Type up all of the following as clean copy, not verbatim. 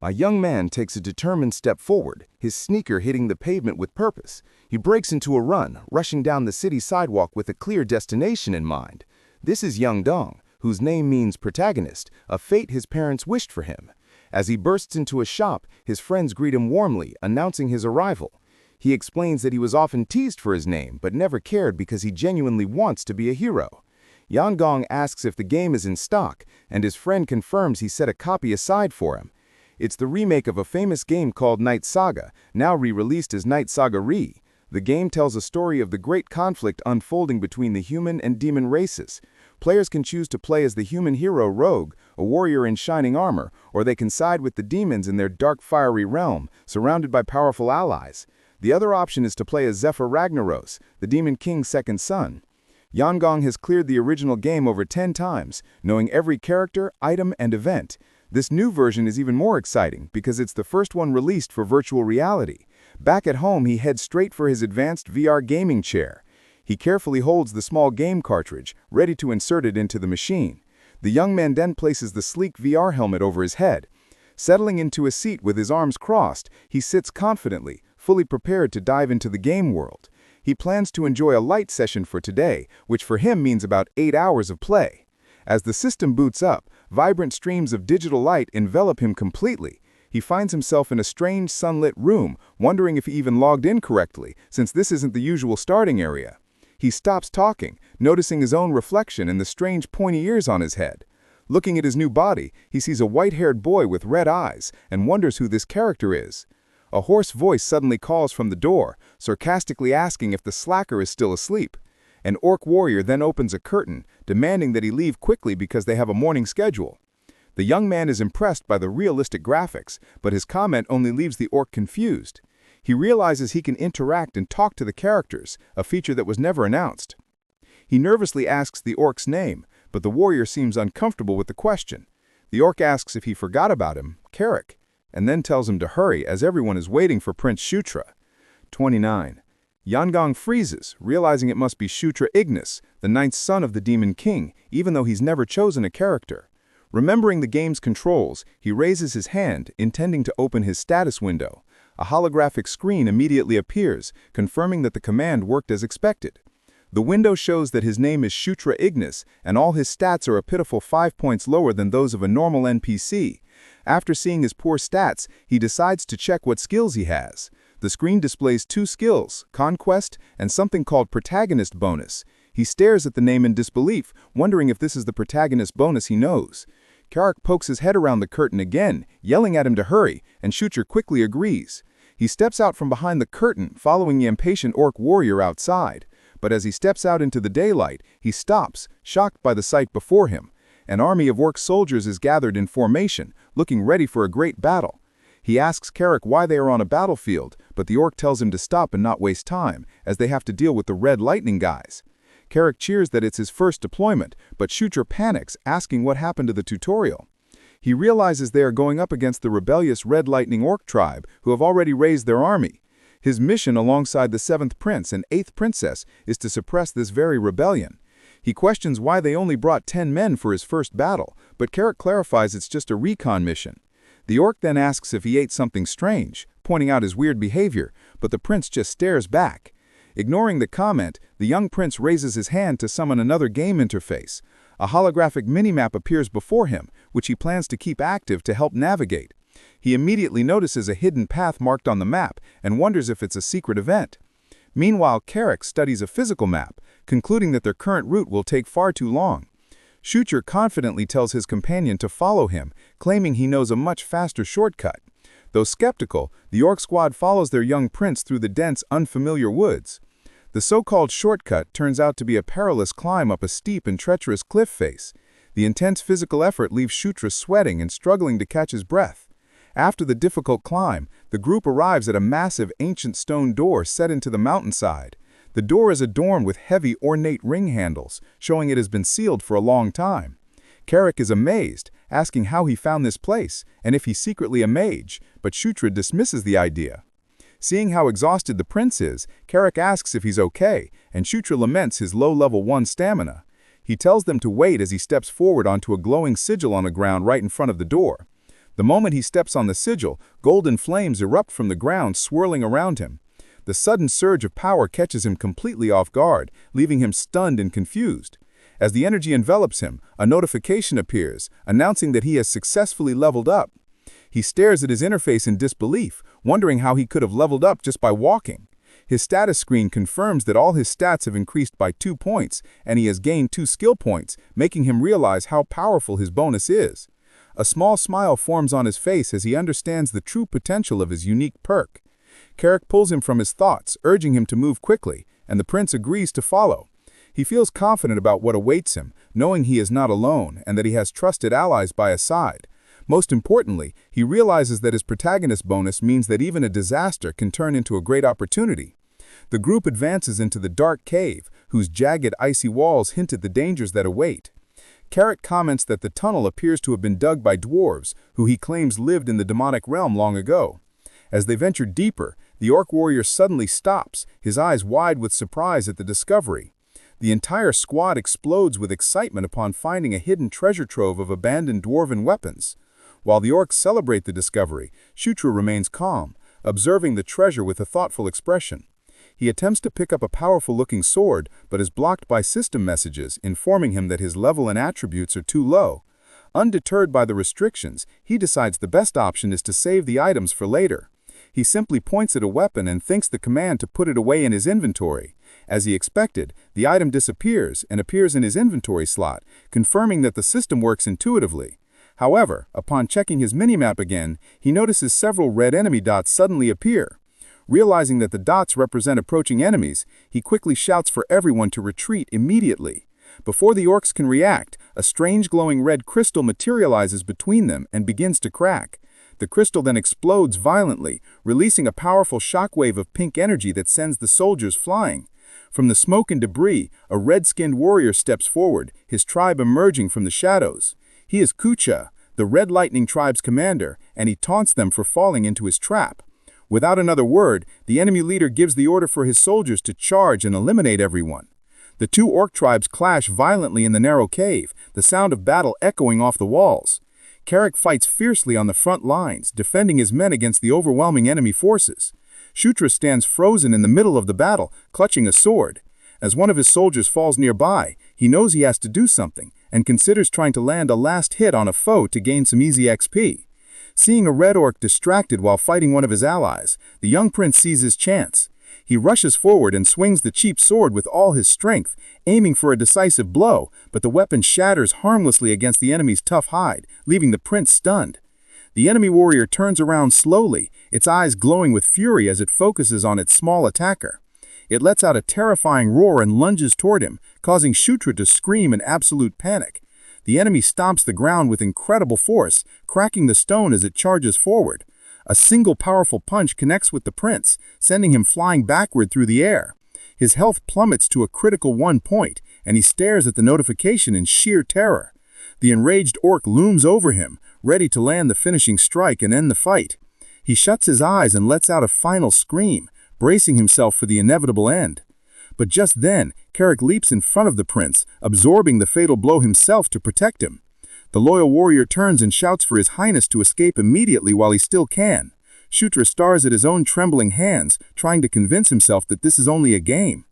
A young man takes a determined step forward, his sneaker hitting the pavement with purpose. He breaks into a run, rushing down the city sidewalk with a clear destination in mind. This is young Dong, whose name means protagonist, a fate his parents wished for him. As he bursts into a shop, his friends greet him warmly, announcing his arrival. He explains that he was often teased for his name, but never cared because he genuinely wants to be a hero. Gong asks if the game is in stock, and his friend confirms he set a copy aside for him. It's the remake of a famous game called Night Saga, now re-released as Night Saga Re. The game tells a story of the great conflict unfolding between the human and demon races. Players can choose to play as the human hero Rogue, a warrior in shining armor, or they can side with the demons in their dark fiery realm, surrounded by powerful allies. The other option is to play as Zephyr Ragnaros, the Demon King's second son. Gong has cleared the original game over 10 times, knowing every character, item, and event. This new version is even more exciting because it's the first one released for virtual reality. Back at home, he heads straight for his advanced VR gaming chair. He carefully holds the small game cartridge, ready to insert it into the machine. The young man then places the sleek VR helmet over his head. Settling into a seat with his arms crossed, he sits confidently, fully prepared to dive into the game world. He plans to enjoy a light session for today, which for him means about 8 hours of play. As the system boots up, vibrant streams of digital light envelop him completely. He finds himself in a strange sunlit room, wondering if he even logged in correctly, since this isn't the usual starting area. He stops talking, noticing his own reflection and the strange pointy ears on his head. Looking at his new body, he sees a white-haired boy with red eyes and wonders who this character is. A hoarse voice suddenly calls from the door, sarcastically asking if the slacker is still asleep. An orc warrior then opens a curtain, demanding that he leave quickly because they have a morning schedule. The young man is impressed by the realistic graphics, but his comment only leaves the orc confused. He realizes he can interact and talk to the characters, a feature that was never announced. He nervously asks the orc's name, but the warrior seems uncomfortable with the question. The orc asks if he forgot about him, Carrick, and then tells him to hurry as everyone is waiting for Prince Shutra. 29. Gong freezes, realizing it must be Shutra Ignis, the 9th son of the Demon King, even though he's never chosen a character. Remembering the game's controls, he raises his hand, intending to open his status window. A holographic screen immediately appears, confirming that the command worked as expected. The window shows that his name is Shutra Ignis, and all his stats are a pitiful 5 points lower than those of a normal NPC. After seeing his poor stats, he decides to check what skills he has. The screen displays 2 skills, Conquest and something called Protagonist Bonus. He stares at the name in disbelief, wondering if this is the protagonist bonus he knows. Carrick pokes his head around the curtain again, yelling at him to hurry, and Shutra quickly agrees. He steps out from behind the curtain, following the impatient orc warrior outside. But as he steps out into the daylight, he stops, shocked by the sight before him. An army of orc soldiers is gathered in formation, looking ready for a great battle. He asks Carrick why they are on a battlefield, but the orc tells him to stop and not waste time, as they have to deal with the Red Lightning guys. Carrick cheers that it's his first deployment, but Shutra panics, asking what happened to the tutorial. He realizes they are going up against the rebellious Red Lightning Orc tribe, who have already raised their army. His mission alongside the 7th Prince and 8th Princess is to suppress this very rebellion. He questions why they only brought 10 men for his first battle, but Carrick clarifies it's just a recon mission. The orc then asks if he ate something strange, pointing out his weird behavior, but the prince just stares back. Ignoring the comment, the young prince raises his hand to summon another game interface. A holographic minimap appears before him, which he plans to keep active to help navigate. He immediately notices a hidden path marked on the map and wonders if it's a secret event. Meanwhile, Carrick studies a physical map, concluding that their current route will take far too long. Shutra confidently tells his companion to follow him, claiming he knows a much faster shortcut. Though skeptical, the orc squad follows their young prince through the dense, unfamiliar woods. The so-called shortcut turns out to be a perilous climb up a steep and treacherous cliff face. The intense physical effort leaves Shutra sweating and struggling to catch his breath. After the difficult climb, the group arrives at a massive ancient stone door set into the mountainside. The door is adorned with heavy, ornate ring handles, showing it has been sealed for a long time. Carrick is amazed, asking how he found this place and if he's secretly a mage, but Shutra dismisses the idea. Seeing how exhausted the prince is, Carrick asks if he's okay, and Shutra laments his low level 1 stamina. He tells them to wait as he steps forward onto a glowing sigil on the ground right in front of the door. The moment he steps on the sigil, golden flames erupt from the ground, swirling around him. The sudden surge of power catches him completely off guard, leaving him stunned and confused. As the energy envelops him, a notification appears, announcing that he has successfully leveled up. He stares at his interface in disbelief, wondering how he could have leveled up just by walking. His status screen confirms that all his stats have increased by 2 points, and he has gained 2 skill points, making him realize how powerful his bonus is. A small smile forms on his face as he understands the true potential of his unique perk. Carrick pulls him from his thoughts, urging him to move quickly, and the prince agrees to follow. He feels confident about what awaits him, knowing he is not alone and that he has trusted allies by his side. Most importantly, he realizes that his protagonist bonus means that even a disaster can turn into a great opportunity. The group advances into the dark cave, whose jagged, icy walls hint at the dangers that await. Carrick comments that the tunnel appears to have been dug by dwarves, who he claims lived in the demonic realm long ago. As they venture deeper, the orc warrior suddenly stops, his eyes wide with surprise at the discovery. The entire squad explodes with excitement upon finding a hidden treasure trove of abandoned dwarven weapons. While the orcs celebrate the discovery, Shutra remains calm, observing the treasure with a thoughtful expression. He attempts to pick up a powerful-looking sword, but is blocked by system messages informing him that his level and attributes are too low. Undeterred by the restrictions, he decides the best option is to save the items for later. He simply points at a weapon and thinks the command to put it away in his inventory. As he expected, the item disappears and appears in his inventory slot, confirming that the system works intuitively. However, upon checking his minimap again, he notices several red enemy dots suddenly appear. Realizing that the dots represent approaching enemies, he quickly shouts for everyone to retreat immediately. Before the orcs can react, a strange glowing red crystal materializes between them and begins to crack. The crystal then explodes violently, releasing a powerful shockwave of pink energy that sends the soldiers flying. From the smoke and debris, a red-skinned warrior steps forward, his tribe emerging from the shadows. He is Kucha, the Red Lightning tribe's commander, and he taunts them for falling into his trap. Without another word, the enemy leader gives the order for his soldiers to charge and eliminate everyone. The two orc tribes clash violently in the narrow cave, the sound of battle echoing off the walls. Carrick fights fiercely on the front lines, defending his men against the overwhelming enemy forces. Shutra stands frozen in the middle of the battle, clutching a sword. As one of his soldiers falls nearby, he knows he has to do something, and considers trying to land a last hit on a foe to gain some easy XP. Seeing a red orc distracted while fighting one of his allies, the young prince sees his chance. He rushes forward and swings the cheap sword with all his strength, aiming for a decisive blow, but the weapon shatters harmlessly against the enemy's tough hide, leaving the prince stunned. The enemy warrior turns around slowly, its eyes glowing with fury as it focuses on its small attacker. It lets out a terrifying roar and lunges toward him, causing Shutra to scream in absolute panic. The enemy stomps the ground with incredible force, cracking the stone as it charges forward. A single powerful punch connects with the prince, sending him flying backward through the air. His health plummets to a critical 1 point, and he stares at the notification in sheer terror. The enraged orc looms over him, ready to land the finishing strike and end the fight. He shuts his eyes and lets out a final scream, bracing himself for the inevitable end. But just then, Carrick leaps in front of the prince, absorbing the fatal blow himself to protect him. The loyal warrior turns and shouts for his highness to escape immediately while he still can. Shutra stars at his own trembling hands, trying to convince himself that this is only a game.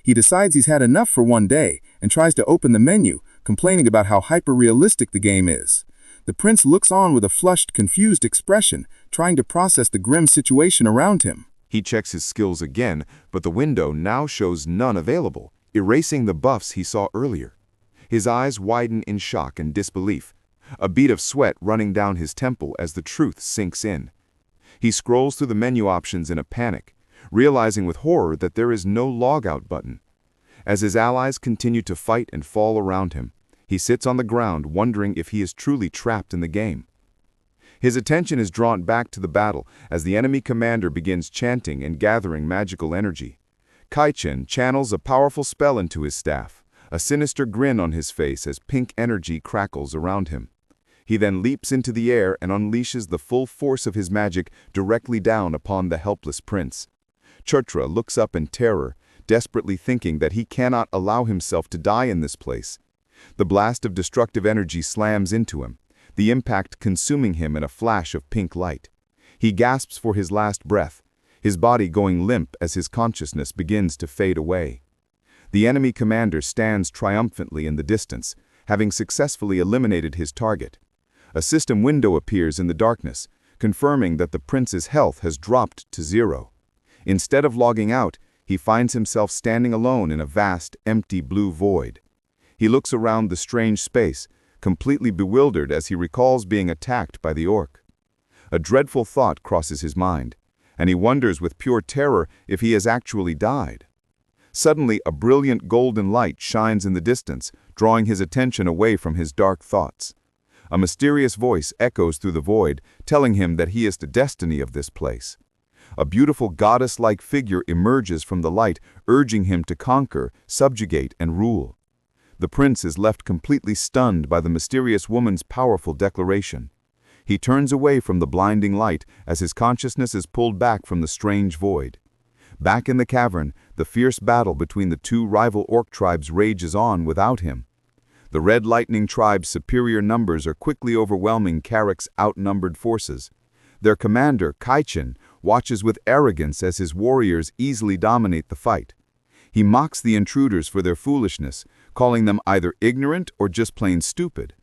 He decides he's had enough for one day and tries to open the menu, complaining about how hyper-realistic the game is. The prince looks on with a flushed, confused expression, trying to process the grim situation around him. He checks his skills again, but the window now shows none available, erasing the buffs he saw earlier. His eyes widen in shock and disbelief, a bead of sweat running down his temple as the truth sinks in. He scrolls through the menu options in a panic, realizing with horror that there is no logout button. As his allies continue to fight and fall around him, he sits on the ground wondering if he is truly trapped in the game. His attention is drawn back to the battle as the enemy commander begins chanting and gathering magical energy. Kaichen channels a powerful spell into his staff, a sinister grin on his face as pink energy crackles around him. He then leaps into the air and unleashes the full force of his magic directly down upon the helpless prince. Chutra looks up in terror, desperately thinking that he cannot allow himself to die in this place. The blast of destructive energy slams into him. the impact consuming him in a flash of pink light. He gasps for his last breath, his body going limp as his consciousness begins to fade away. The enemy commander stands triumphantly in the distance, having successfully eliminated his target. A system window appears in the darkness, confirming that the prince's health has dropped to 0. Instead of logging out, he finds himself standing alone in a vast, empty blue void. He looks around the strange space, completely bewildered as he recalls being attacked by the orc. A dreadful thought crosses his mind, and he wonders with pure terror if he has actually died. Suddenly, a brilliant golden light shines in the distance, drawing his attention away from his dark thoughts. A mysterious voice echoes through the void, telling him that he is the destiny of this place. A beautiful goddess-like figure emerges from the light, urging him to conquer, subjugate, and rule. The prince is left completely stunned by the mysterious woman's powerful declaration. He turns away from the blinding light as his consciousness is pulled back from the strange void. Back in the cavern, the fierce battle between the two rival orc tribes rages on without him. The Red Lightning tribe's superior numbers are quickly overwhelming Carrick's outnumbered forces. Their commander, Kaichin, watches with arrogance as his warriors easily dominate the fight. He mocks the intruders for their foolishness, calling them either ignorant or just plain stupid.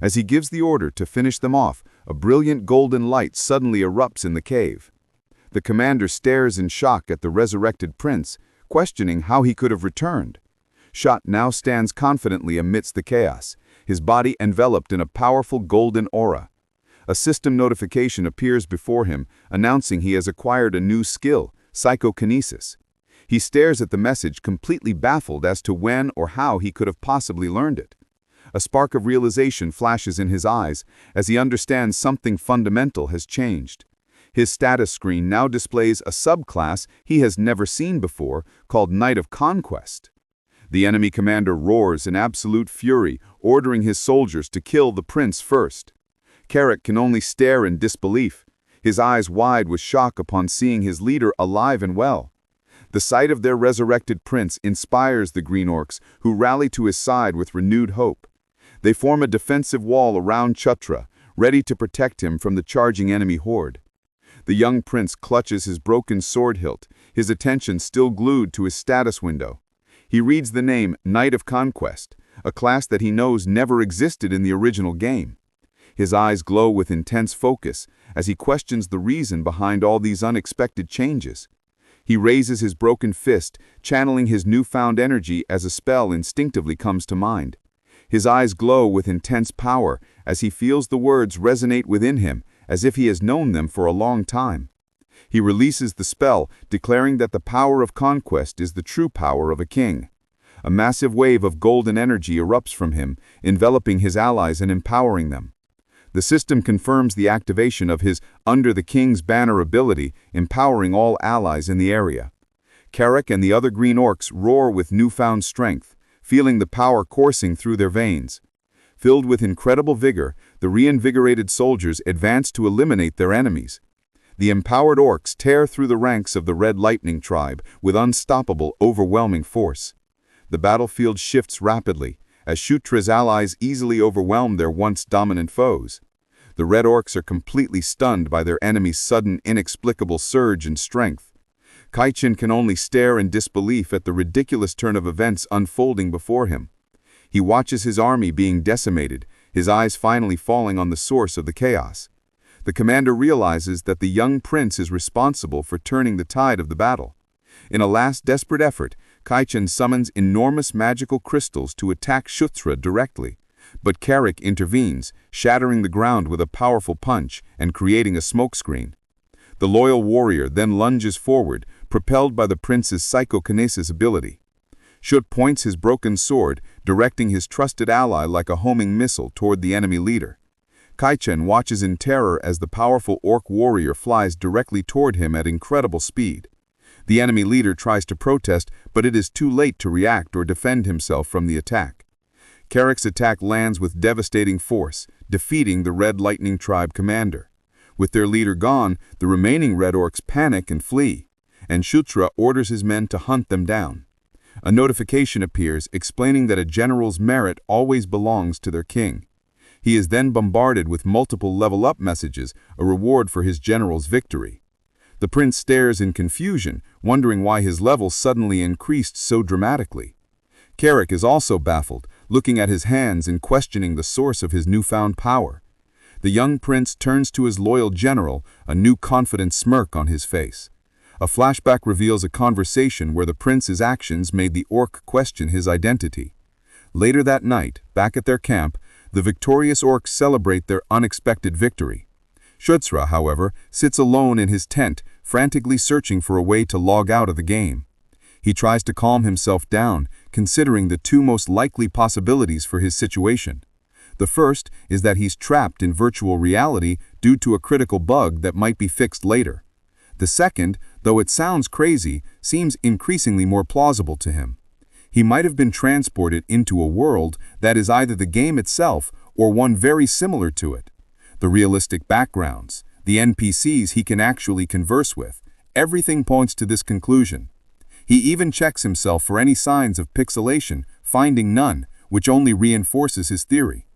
As he gives the order to finish them off, a brilliant golden light suddenly erupts in the cave. The commander stares in shock at the resurrected prince, questioning how he could have returned. Shot now stands confidently amidst the chaos, his body enveloped in a powerful golden aura. A system notification appears before him, announcing he has acquired a new skill, psychokinesis. He stares at the message, completely baffled as to when or how he could have possibly learned it. A spark of realization flashes in his eyes as he understands something fundamental has changed. His status screen now displays a subclass he has never seen before, called Knight of Conquest. The enemy commander roars in absolute fury, ordering his soldiers to kill the prince first. Carrick can only stare in disbelief, his eyes wide with shock upon seeing his leader alive and well. The sight of their resurrected prince inspires the Green Orcs, who rally to his side with renewed hope. They form a defensive wall around Chutra, ready to protect him from the charging enemy horde. The young prince clutches his broken sword hilt, his attention still glued to his status window. He reads the name Knight of Conquest, a class that he knows never existed in the original game. His eyes glow with intense focus as he questions the reason behind all these unexpected changes. He raises his broken fist, channeling his newfound energy as a spell instinctively comes to mind. His eyes glow with intense power as he feels the words resonate within him, as if he has known them for a long time. He releases the spell, declaring that the power of conquest is the true power of a king. A massive wave of golden energy erupts from him, enveloping his allies and empowering them. The system confirms the activation of his Under the King's Banner ability, empowering all allies in the area. Carrick and the other Green Orcs roar with newfound strength, feeling the power coursing through their veins. Filled with incredible vigor, the reinvigorated soldiers advance to eliminate their enemies. The empowered orcs tear through the ranks of the Red Lightning tribe with unstoppable, overwhelming force. The battlefield shifts rapidly, as Shutra's allies easily overwhelm their once dominant foes. The Red Orcs are completely stunned by their enemy's sudden, inexplicable surge in strength. Kaichin can only stare in disbelief at the ridiculous turn of events unfolding before him. He watches his army being decimated, his eyes finally falling on the source of the chaos. The commander realizes that the young prince is responsible for turning the tide of the battle. In a last desperate effort, Kaichin summons enormous magical crystals to attack Shutra directly. But Carrick intervenes, shattering the ground with a powerful punch and creating a smokescreen. The loyal warrior then lunges forward, propelled by the prince's psychokinesis ability. Shut points his broken sword, directing his trusted ally like a homing missile toward the enemy leader. Kaichin watches in terror as the powerful orc warrior flies directly toward him at incredible speed. The enemy leader tries to protest, but it is too late to react or defend himself from the attack. Carrick's attack lands with devastating force, defeating the Red Lightning tribe commander. With their leader gone, the remaining Red Orcs panic and flee, and Shutra orders his men to hunt them down. A notification appears explaining that a general's merit always belongs to their king. He is then bombarded with multiple level-up messages, a reward for his general's victory. The prince stares in confusion, wondering why his level suddenly increased so dramatically. Carrick is also baffled, looking at his hands and questioning the source of his newfound power. The young prince turns to his loyal general, a new confident smirk on his face. A flashback reveals a conversation where the prince's actions made the orc question his identity. Later that night, back at their camp, the victorious orcs celebrate their unexpected victory. Shutsra, however, sits alone in his tent, frantically searching for a way to log out of the game. He tries to calm himself down, considering the two most likely possibilities for his situation. The first is that he's trapped in virtual reality due to a critical bug that might be fixed later. The second, though it sounds crazy, seems increasingly more plausible to him. He might have been transported into a world that is either the game itself or one very similar to it. The realistic backgrounds, the NPCs he can actually converse with, everything points to this conclusion. He even checks himself for any signs of pixelation, finding none, which only reinforces his theory.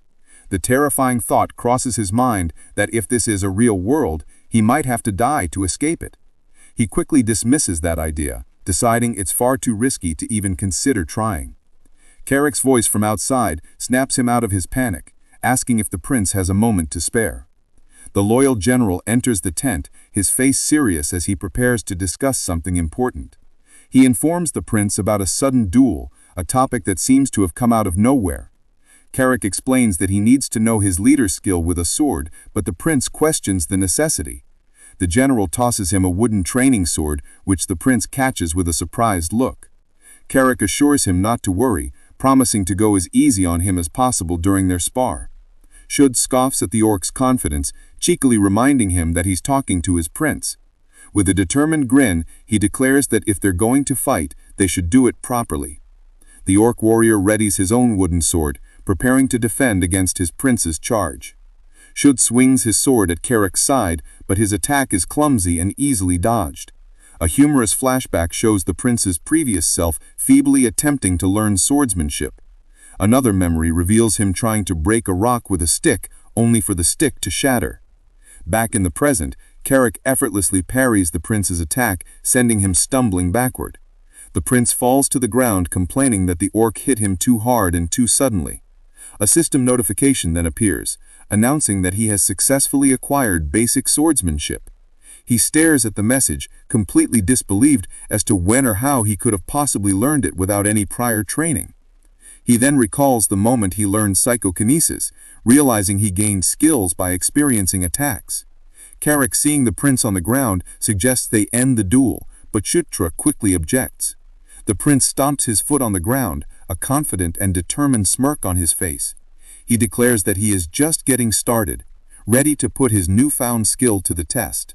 The terrifying thought crosses his mind that if this is a real world, he might have to die to escape it. He quickly dismisses that idea, deciding it's far too risky to even consider trying. Carrick's voice from outside snaps him out of his panic, asking if the prince has a moment to spare. The loyal general enters the tent, his face serious as he prepares to discuss something important. He informs the prince about a sudden duel, a topic that seems to have come out of nowhere. Carrick explains that he needs to know his leader's skill with a sword, but the prince questions the necessity. The general tosses him a wooden training sword, which the prince catches with a surprised look. Carrick assures him not to worry, promising to go as easy on him as possible during their spar. Shud scoffs at the orc's confidence, cheekily reminding him that he's talking to his prince. With a determined grin, he declares that if they're going to fight, they should do it properly. The orc warrior readies his own wooden sword, preparing to defend against his prince's charge. Shud swings his sword at Carrick's side, but his attack is clumsy and easily dodged. A humorous flashback shows the prince's previous self feebly attempting to learn swordsmanship. Another memory reveals him trying to break a rock with a stick, only for the stick to shatter. Back in the present, Carrick effortlessly parries the prince's attack, sending him stumbling backward. The prince falls to the ground, complaining that the orc hit him too hard and too suddenly. A system notification then appears, announcing that he has successfully acquired basic swordsmanship. He stares at the message, completely disbelieved as to when or how he could have possibly learned it without any prior training. He then recalls the moment he learned psychokinesis, realizing he gained skills by experiencing attacks. Carrick, seeing the prince on the ground, suggests they end the duel, but Shutra quickly objects. The prince stomps his foot on the ground, a confident and determined smirk on his face. He declares that he is just getting started, ready to put his newfound skill to the test.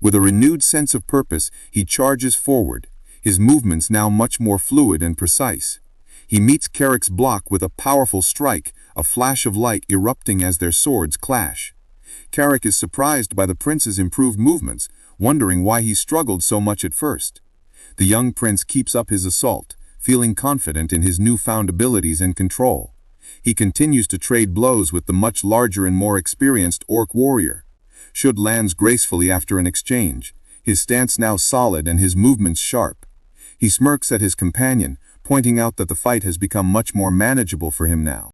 With a renewed sense of purpose, he charges forward, his movements now much more fluid and precise. He meets Carrick's block with a powerful strike, a flash of light erupting as their swords clash. Carrick is surprised by the prince's improved movements, wondering why he struggled so much at first. The young prince keeps up his assault, feeling confident in his newfound abilities and control. He continues to trade blows with the much larger and more experienced orc warrior. Shud lands gracefully after an exchange, his stance now solid and his movements sharp. He smirks at his companion, pointing out that the fight has become much more manageable for him now.